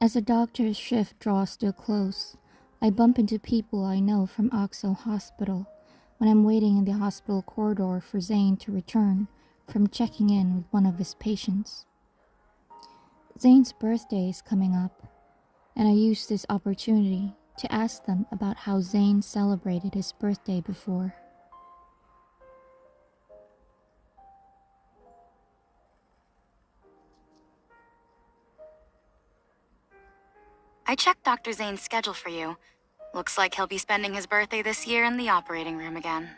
As the doctor's shift draws to a close, I bump into people I know from Oxo Hospital when I'm waiting in the hospital corridor for Zayne to return from checking in with one of his patients. Zayne's birthday is coming up, and I use this opportunity to ask them about how Zayne celebrated his birthday before. I checked Dr. Zayne's schedule for you. Looks like he'll be spending his birthday this year in the operating room again.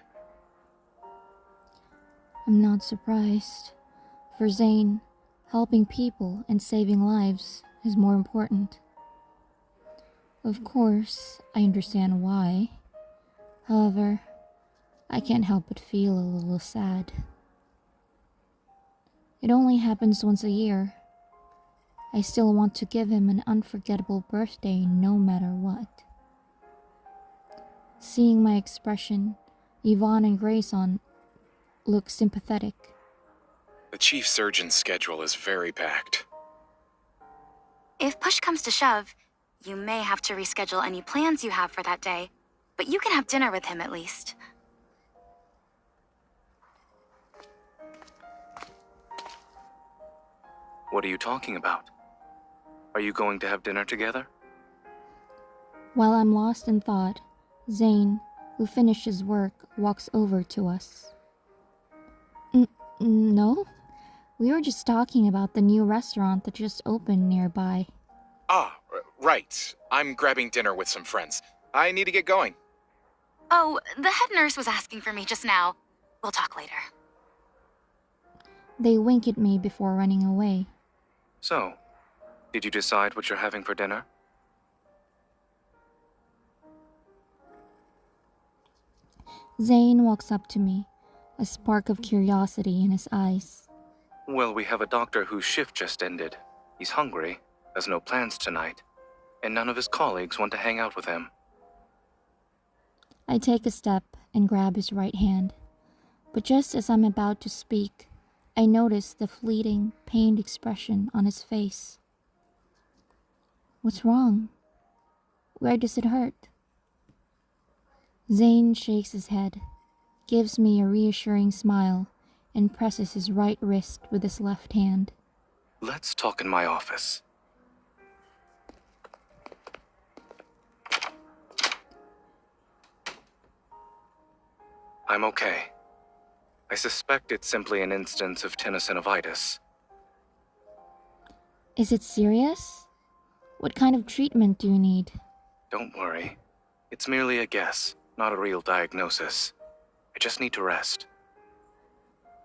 I'm not surprised. For Zayne, helping people and saving lives is more important. Of course, I understand why. However, I can't help but feel a little sad. It only happens once a year. I still want to give him an unforgettable birthday no matter what. Seeing my expression, Yvonne and Grayson look sympathetic. The chief surgeon's schedule is very packed. If push comes to shove, you may have to reschedule any plans you have for that day, but you can have dinner with him at least. What are you talking about? Are you going to have dinner together? While I'm lost in thought, Zayne, who finished his work, walks over to us. No, we were just talking about the new restaurant that just opened nearby. Right. I'm grabbing dinner with some friends. I need to get going. Oh, the head nurse was asking for me just now. We'll talk later. They wink at me before running away. So, did you decide what you're having for dinner? Zayne walks up to me, a spark of curiosity in his eyes. Well, we have a doctor whose shift just ended. He's hungry, has no plans tonight, and none of his colleagues want to hang out with him. I take a step and grab his right hand, but just as I'm about to speak, I notice the fleeting, pained expression on his face. What's wrong? Where does it hurt? Zayne shakes his head, gives me a reassuring smile, and presses his right wrist with his left hand. Let's talk in my office. I'm okay. I suspect it's simply an instance of tenosynovitis. Is it serious? What kind of treatment do you need? Don't worry. It's merely a guess, not a real diagnosis. I just need to rest.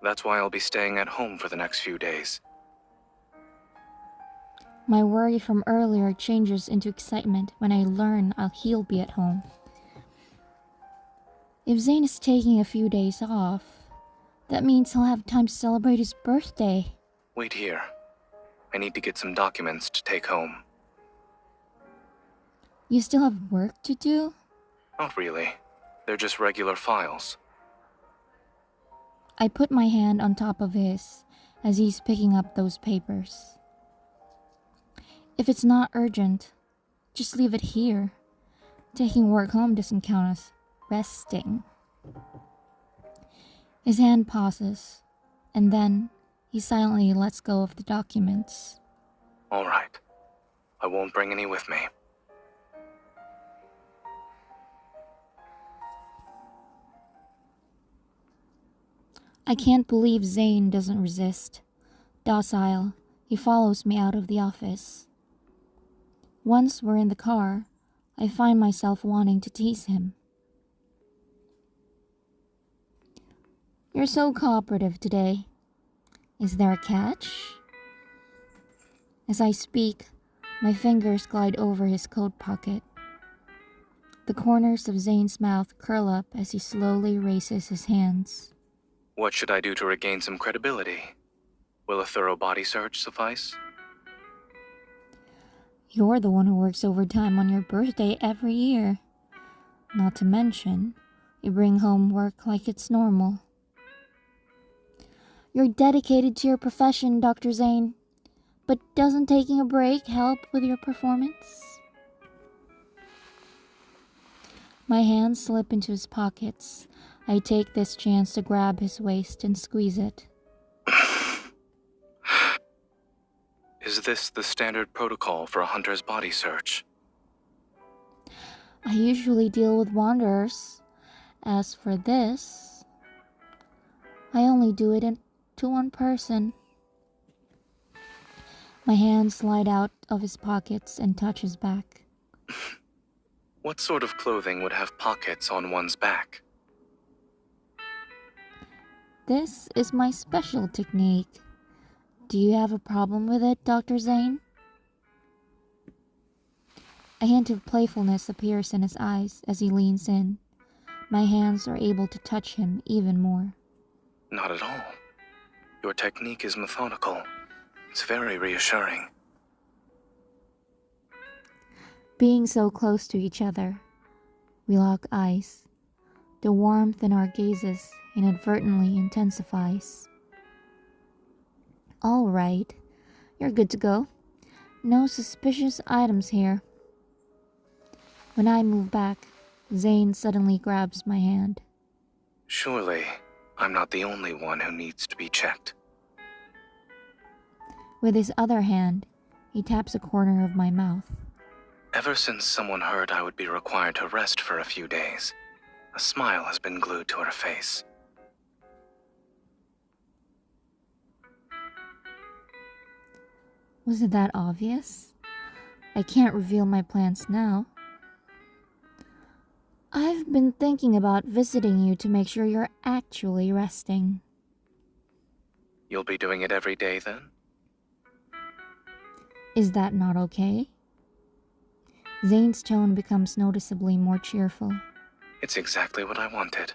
That's why I'll be staying at home for the next few days. My worry from earlier changes into excitement when I learn he'll be at home. If Zayne is taking a few days off, that means he'll have time to celebrate his birthday. Wait here. I need to get some documents to take home. You still have work to do? Not really. They're just regular files. I put my hand on top of his as he's picking up those papers. If it's not urgent, just leave it here. Taking work home doesn't count as resting. His hand pauses, and then he silently lets go of the documents. All right. I won't bring any with me. I can't believe Zayne doesn't resist. Docile, he follows me out of the office. Once we're in the car, I find myself wanting to tease him. You're so cooperative today. Is there a catch? As I speak, my fingers glide over his coat pocket. The corners of Zayne's mouth curl up as he slowly raises his hands. What should I do to regain some credibility? Will a thorough body search suffice? You're the one who works overtime on your birthday every year. Not to mention, you bring home work like it's normal. You're dedicated to your profession, Dr. Zayne. But doesn't taking a break help with your performance? My hands slip into his pockets. I take this chance to grab his waist and squeeze it. Is this the standard protocol for a hunter's body search? I usually deal with wanderers. As for this, I only do it to one person. My hands slide out of his pockets and touch his back. What sort of clothing would have pockets on one's back? This is my special technique. Do you have a problem with it, Dr. Zayne? A hint of playfulness appears in his eyes as he leans in. My hands are able to touch him even more. Not at all. Your technique is methodical. It's very reassuring. Being so close to each other, we lock eyes. The warmth in our gazes inadvertently intensifies. All right, you're good to go. No suspicious items here. When I move back, Zayne suddenly grabs my hand. Surely, I'm not the only one who needs to be checked. With his other hand, he taps a corner of my mouth. Ever since someone heard I would be required to rest for a few days, a smile has been glued to her face. Was it that obvious? I can't reveal my plans now. I've been thinking about visiting you to make sure you're actually resting. You'll be doing it every day then? Is that not okay? Zayne's tone becomes noticeably more cheerful. It's exactly what I wanted.